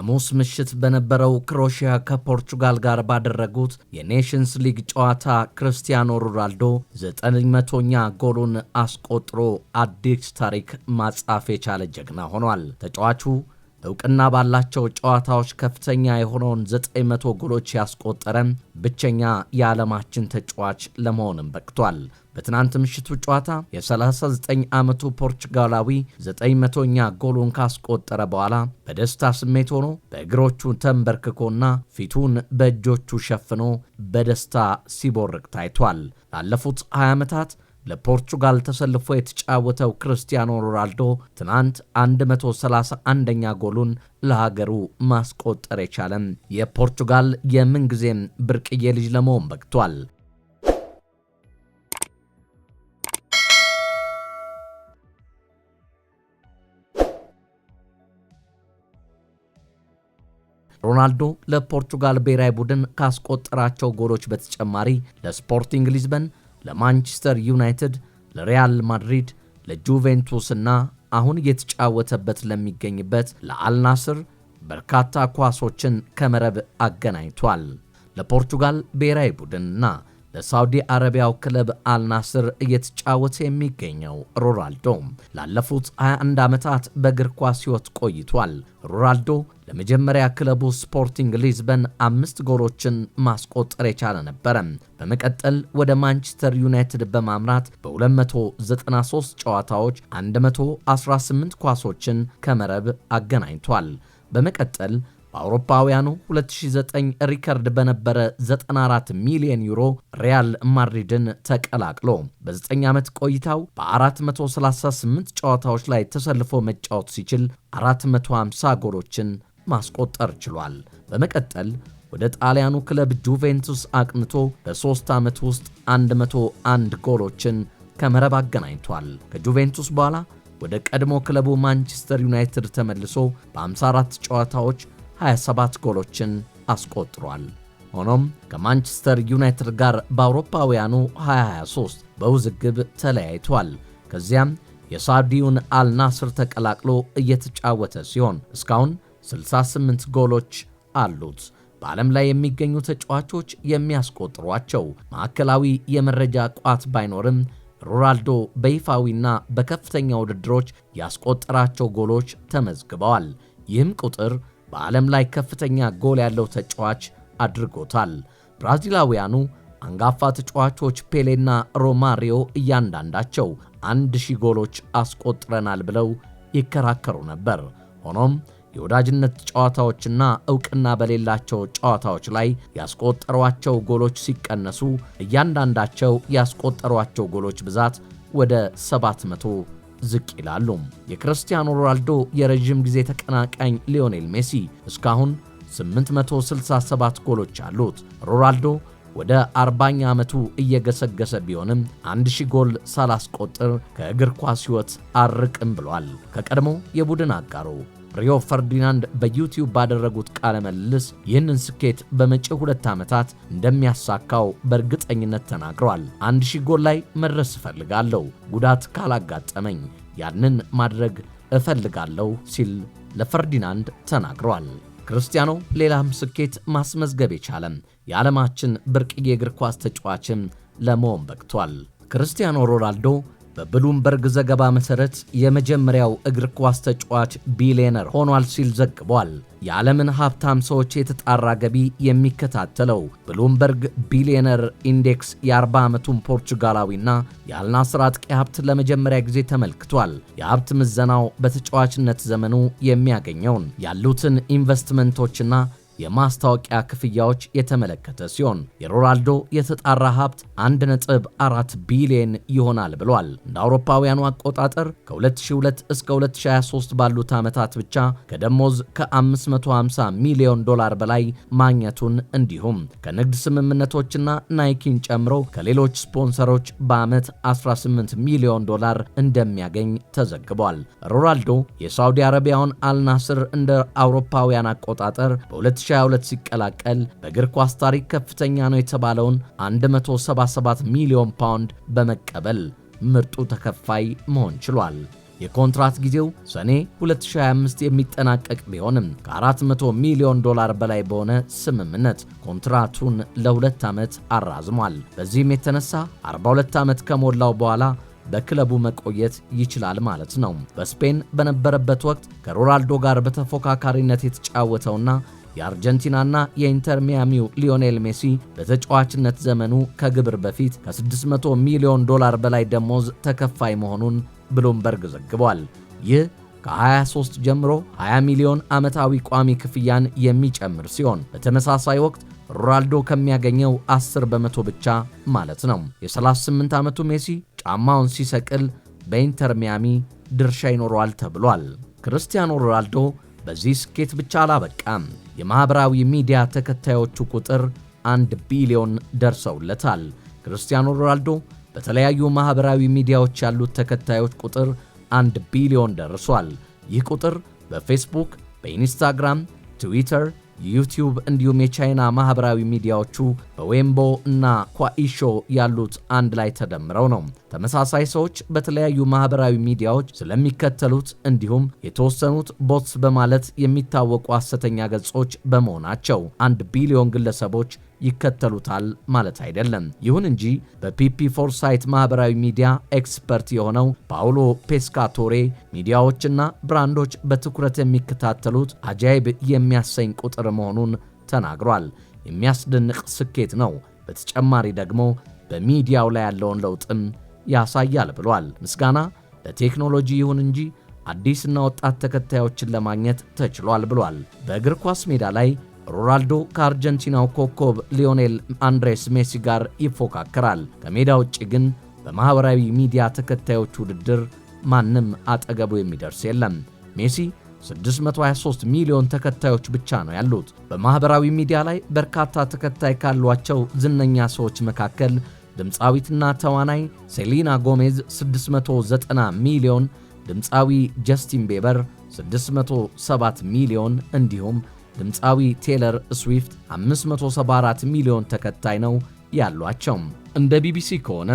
ሐሙስ ምሽት በነበረው ክሮሺያ ከፖርቹጋል ጋር ባደረጉት የኔሽንስ ሊግ ጨዋታ ክርስቲያኖ ሮናልዶ 900ኛ ጎሉን አስቆጥሮ አዲስ ታሪክ ማጻፍ የቻለ ጀግና ሆኗል። ተጫዋቹ እውቅና ባላቸው ጨዋታዎች ከፍተኛ የሆነውን 900 ጎሎች ያስቆጠረ ብቸኛ የዓለማችን ተጫዋች ለመሆንም በቅቷል። በትናንት ምሽቱ ጨዋታ የ39 ዓመቱ ፖርቹጋላዊ 900ኛ ጎሉን ካስቆጠረ በኋላ በደስታ ስሜት ሆኖ በእግሮቹ ተንበርክኮና ፊቱን በእጆቹ ሸፍኖ በደስታ ሲቦርቅ ታይቷል። ላለፉት 20 ዓመታት ለፖርቹጋል ተሰልፎ የተጫወተው ክርስቲያኖ ሮናልዶ ትናንት 131ኛ ጎሉን ለሀገሩ ማስቆጠር የቻለም የፖርቹጋል የምንጊዜም ብርቅዬ ልጅ ለመሆን በቅቷል። ሮናልዶ ለፖርቹጋል ብሔራዊ ቡድን ካስቆጠራቸው ጎሎች በተጨማሪ ለስፖርቲንግ ሊዝበን፣ ለማንቸስተር ዩናይትድ፣ ለሪያል ማድሪድ፣ ለጁቬንቱስ እና አሁን እየተጫወተበት ለሚገኝበት ለአልናስር በርካታ ኳሶችን ከመረብ አገናኝቷል። ለፖርቹጋል ብሔራዊ ቡድንና ለሳውዲ አረቢያው ክለብ አልናስር እየተጫወተ የሚገኘው ሮናልዶ ላለፉት 21 ዓመታት በእግር ኳስ ሕይወት ቆይቷል። ሮናልዶ ለመጀመሪያ ክለቡ ስፖርቲንግ ሊዝበን 5 ጎሎችን ማስቆጠር የቻለ ነበር። በመቀጠል ወደ ማንቸስተር ዩናይትድ በማምራት በ293 ጨዋታዎች 118 ኳሶችን ከመረብ አገናኝቷል። በመቀጠል በአውሮፓውያኑ 2009 ሪከርድ በነበረ 94 ሚሊዮን ዩሮ ሪያል ማድሪድን ተቀላቅሎ በ9 ዓመት ቆይታው በ438 ጨዋታዎች ላይ ተሰልፎ መጫወት ሲችል 450 ጎሎችን ማስቆጠር ችሏል። በመቀጠል ወደ ጣሊያኑ ክለብ ጁቬንቱስ አቅንቶ በ3 ዓመት ውስጥ 101 ጎሎችን ከመረብ አገናኝቷል። ከጁቬንቱስ በኋላ ወደ ቀድሞ ክለቡ ማንቸስተር ዩናይትድ ተመልሶ በ54 ጨዋታዎች 27 ጎሎችን አስቆጥሯል። ሆኖም ከማንቸስተር ዩናይትድ ጋር በአውሮፓውያኑ 2023 በውዝግብ ተለያይቷል። ከዚያም የሳውዲውን አልናስር ተቀላቅሎ እየተጫወተ ሲሆን እስካሁን 68 ጎሎች አሉት። በዓለም ላይ የሚገኙ ተጫዋቾች የሚያስቆጥሯቸው ማዕከላዊ የመረጃ ቋት ባይኖርም ሮናልዶ በይፋዊና በከፍተኛ ውድድሮች ያስቆጠራቸው ጎሎች ተመዝግበዋል። ይህም ቁጥር በዓለም ላይ ከፍተኛ ጎል ያለው ተጫዋች አድርጎታል። ብራዚላውያኑ አንጋፋ ተጫዋቾች ፔሌና ሮማሪዮ እያንዳንዳቸው 1000 ጎሎች አስቆጥረናል ብለው ይከራከሩ ነበር። ሆኖም የወዳጅነት ጨዋታዎችና ዕውቅና በሌላቸው ጨዋታዎች ላይ ያስቆጠሯቸው ጎሎች ሲቀነሱ እያንዳንዳቸው ያስቆጠሯቸው ጎሎች ብዛት ወደ 700 ዝቅ ይላሉ። የክርስቲያኖ ሮናልዶ የረጅም ጊዜ ተቀናቃኝ ሊዮኔል ሜሲ እስካሁን 867 ጎሎች አሉት። ሮናልዶ ወደ 40ኛ ዓመቱ እየገሰገሰ ቢሆንም 1000 ጎል ሳላስቆጥር ከእግር ኳስ ሕይወት አርቅም ብሏል። ከቀድሞ የቡድን አጋሩ ሪዮ ፈርዲናንድ በዩቲዩብ ባደረጉት ቃለ ምልልስ ይህንን ስኬት በመጪው 2 ዓመታት እንደሚያሳካው በእርግጠኝነት ተናግረዋል። 1000 ጎል ላይ መድረስ እፈልጋለሁ፣ ጉዳት ካላጋጠመኝ ያንን ማድረግ እፈልጋለሁ ሲል ለፈርዲናንድ ተናግረዋል። ክርስቲያኖ ሌላም ስኬት ማስመዝገብ የቻለም የዓለማችን ብርቅዬ እግር ኳስ ተጫዋችም ለመሆን በቅቷል። ክርስቲያኖ ሮናልዶ በብሉምበርግ ዘገባ መሰረት የመጀመሪያው እግር ኳስ ተጫዋች ቢሊየነር ሆኗል ሲል ዘግቧል። የዓለምን ሀብታም ሰዎች የተጣራ ገቢ የሚከታተለው ብሉምበርግ ቢሊየነር ኢንዴክስ የ40 ዓመቱን ፖርቹጋላዊና የአልናስር አጥቂ ሀብት ለመጀመሪያ ጊዜ ተመልክቷል። የሀብት ምዘናው በተጫዋችነት ዘመኑ የሚያገኘውን ያሉትን ኢንቨስትመንቶችና የማስታወቂያ ክፍያዎች የተመለከተ ሲሆን የሮናልዶ የተጣራ ሀብት 1.4 ቢሊዮን ይሆናል ብሏል። እንደ አውሮፓውያኑ አቆጣጠር ከ2002 እስከ 2023 ባሉት ዓመታት ብቻ ከደሞዝ ከ550 ሚሊዮን ዶላር በላይ ማግኘቱን እንዲሁም ከንግድ ስምምነቶችና ናይኪን ጨምሮ ከሌሎች ስፖንሰሮች በዓመት 18 ሚሊዮን ዶላር እንደሚያገኝ ተዘግቧል። ሮናልዶ የሳውዲ አረቢያውን አልናስር እንደ አውሮፓውያን አቆጣጠር በ2022 ሲቀላቀል በእግር ኳስ ታሪክ ከፍተኛ ነው የተባለውን 177 ሚሊዮን ፓውንድ በመቀበል ምርጡ ተከፋይ መሆን ችሏል። የኮንትራት ጊዜው ሰኔ 2025 የሚጠናቀቅ ቢሆንም ከ400 ሚሊዮን ዶላር በላይ በሆነ ስምምነት ኮንትራቱን ለ2 ዓመት አራዝሟል። በዚህም የተነሳ 42 ዓመት ከሞላው በኋላ በክለቡ መቆየት ይችላል ማለት ነው። በስፔን በነበረበት ወቅት ከሮናልዶ ጋር በተፎካካሪነት የተጫወተውና የአርጀንቲናና የኢንተር ሚያሚው ሊዮኔል ሜሲ በተጫዋችነት ዘመኑ ከግብር በፊት ከ600 ሚሊዮን ዶላር በላይ ደሞዝ ተከፋይ መሆኑን ብሉምበርግ ዘግቧል። ይህ ከ23 ጀምሮ 20 ሚሊዮን ዓመታዊ ቋሚ ክፍያን የሚጨምር ሲሆን በተመሳሳይ ወቅት ሮናልዶ ከሚያገኘው 10 በመቶ ብቻ ማለት ነው። የ38 ዓመቱ ሜሲ ጫማውን ሲሰቅል በኢንተር ሚያሚ ድርሻ ይኖረዋል ተብሏል። ክርስቲያኖ ሮናልዶ በዚህ ስኬት ብቻ አላበቃም። የማህበራዊ ሚዲያ ተከታዮቹ ቁጥር 1 ቢሊዮን ደርሰውለታል። ክርስቲያኖ ሮናልዶ በተለያዩ ማህበራዊ ሚዲያዎች ያሉት ተከታዮች ቁጥር 1 ቢሊዮን ደርሷል። ይህ ቁጥር በፌስቡክ፣ በኢንስታግራም፣ ትዊተር፣ ዩቲዩብ እንዲሁም የቻይና ማህበራዊ ሚዲያዎቹ በዌምቦ እና ኳኢሾ ያሉት አንድ ላይ ተደምረው ነው። ተመሳሳይ ሰዎች በተለያዩ ማህበራዊ ሚዲያዎች ስለሚከተሉት እንዲሁም የተወሰኑት ቦትስ በማለት የሚታወቁ ሐሰተኛ ገጾች በመሆናቸው 1 ቢሊዮን ግለሰቦች ይከተሉታል ማለት አይደለም። ይሁን እንጂ በፒፒ ፎርሳይት ማህበራዊ ሚዲያ ኤክስፐርት የሆነው ፓውሎ ፔስካቶሬ ሚዲያዎችና ብራንዶች በትኩረት የሚከታተሉት አጃይብ የሚያሰኝ ቁጥር መሆኑን ተናግሯል። የሚያስደንቅ ስኬት ነው። በተጨማሪ ደግሞ በሚዲያው ላይ ያለውን ለውጥም ያሳያል ብሏል። ምስጋና ለቴክኖሎጂ ይሁን እንጂ አዲስና ወጣት ተከታዮችን ለማግኘት ተችሏል ብሏል። በእግር ኳስ ሜዳ ላይ ሮናልዶ ከአርጀንቲናው ኮከብ ሊዮኔል አንድሬስ ሜሲ ጋር ይፎካከራል። ከሜዳ ውጭ ግን በማህበራዊ ሚዲያ ተከታዮች ውድድር ማንም አጠገቡ የሚደርስ የለም። ሜሲ 623 ሚሊዮን ተከታዮች ብቻ ነው ያሉት። በማህበራዊ ሚዲያ ላይ በርካታ ተከታይ ካሏቸው ዝነኛ ሰዎች መካከል ድምፃዊትና ተዋናይ ሴሊና ጎሜዝ 690 ሚሊዮን፣ ድምፃዊ ጀስቲን ቤበር 607 ሚሊዮን እንዲሁም ድምፃዊ ቴይለር ስዊፍት 574 ሚሊዮን ተከታይ ነው ያሏቸው። እንደ ቢቢሲ ከሆነ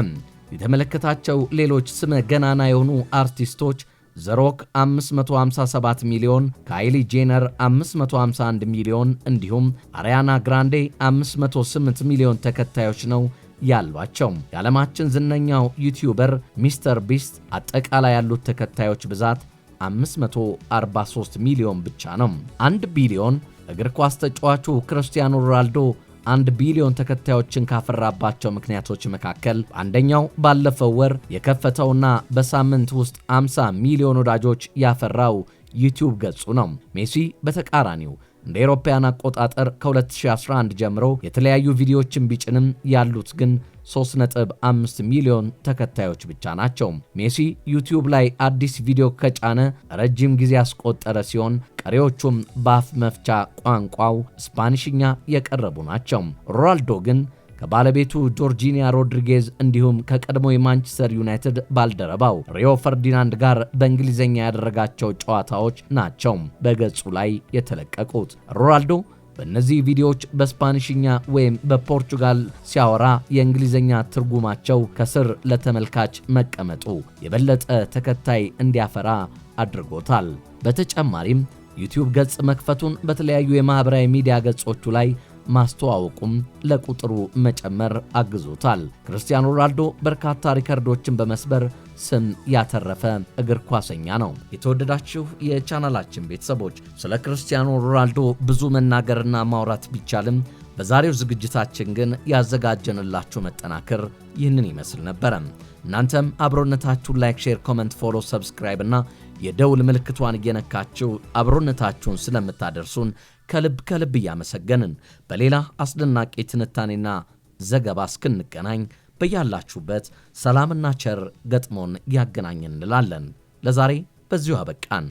የተመለከታቸው ሌሎች ስመ ገናና የሆኑ አርቲስቶች ዘሮክ 557 ሚሊዮን፣ ካይሊ ጄነር 551 ሚሊዮን እንዲሁም አሪያና ግራንዴ 508 ሚሊዮን ተከታዮች ነው ያሏቸው። የዓለማችን ዝነኛው ዩቲዩበር ሚስተር ቢስት አጠቃላይ ያሉት ተከታዮች ብዛት 543 ሚሊዮን ብቻ ነው። 1 ቢሊዮን እግር ኳስ ተጫዋቹ ክርስቲያኖ ሮናልዶ 1 ቢሊዮን ተከታዮችን ካፈራባቸው ምክንያቶች መካከል አንደኛው ባለፈው ወር የከፈተውና በሳምንት ውስጥ 50 ሚሊዮን ወዳጆች ያፈራው ዩቲዩብ ገጹ ነው። ሜሲ በተቃራኒው እንደ አውሮፓውያን አቆጣጠር ከ2011 ጀምሮ የተለያዩ ቪዲዮዎችን ቢጭንም ያሉት ግን 3.5 ሚሊዮን ተከታዮች ብቻ ናቸው። ሜሲ ዩቲዩብ ላይ አዲስ ቪዲዮ ከጫነ ረጅም ጊዜ ያስቆጠረ ሲሆን ቀሪዎቹም በአፍ መፍቻ ቋንቋው ስፓኒሽኛ የቀረቡ ናቸው። ሮናልዶ ግን ከባለቤቱ ጆርጂኒያ ሮድሪጌዝ እንዲሁም ከቀድሞ የማንቸስተር ዩናይትድ ባልደረባው ሪዮ ፈርዲናንድ ጋር በእንግሊዝኛ ያደረጋቸው ጨዋታዎች ናቸው በገጹ ላይ የተለቀቁት። ሮናልዶ በእነዚህ ቪዲዮዎች በስፓኒሽኛ ወይም በፖርቹጋል ሲያወራ የእንግሊዝኛ ትርጉማቸው ከስር ለተመልካች መቀመጡ የበለጠ ተከታይ እንዲያፈራ አድርጎታል። በተጨማሪም ዩቲዩብ ገጽ መክፈቱን በተለያዩ የማህበራዊ ሚዲያ ገጾቹ ላይ ማስተዋወቁም ለቁጥሩ መጨመር አግዞታል። ክርስቲያኖ ሮናልዶ በርካታ ሪከርዶችን በመስበር ስም ያተረፈ እግር ኳሰኛ ነው። የተወደዳችሁ የቻናላችን ቤተሰቦች ስለ ክርስቲያኖ ሮናልዶ ብዙ መናገርና ማውራት ቢቻልም በዛሬው ዝግጅታችን ግን ያዘጋጀንላችሁ መጠናከር ይህንን ይመስል ነበረ። እናንተም አብሮነታችሁን ላይክ፣ ሼር፣ ኮሜንት፣ ፎሎ፣ ሰብስክራይብ እና የደውል ምልክቷን እየነካችሁ አብሮነታችሁን ስለምታደርሱን ከልብ እያመሰገንን በሌላ አስደናቂ ትንታኔና ዘገባ እስክንገናኝ በያላችሁበት ሰላምና ቸር ገጥሞን ያገናኘን እንላለን። ለዛሬ በዚሁ አበቃን።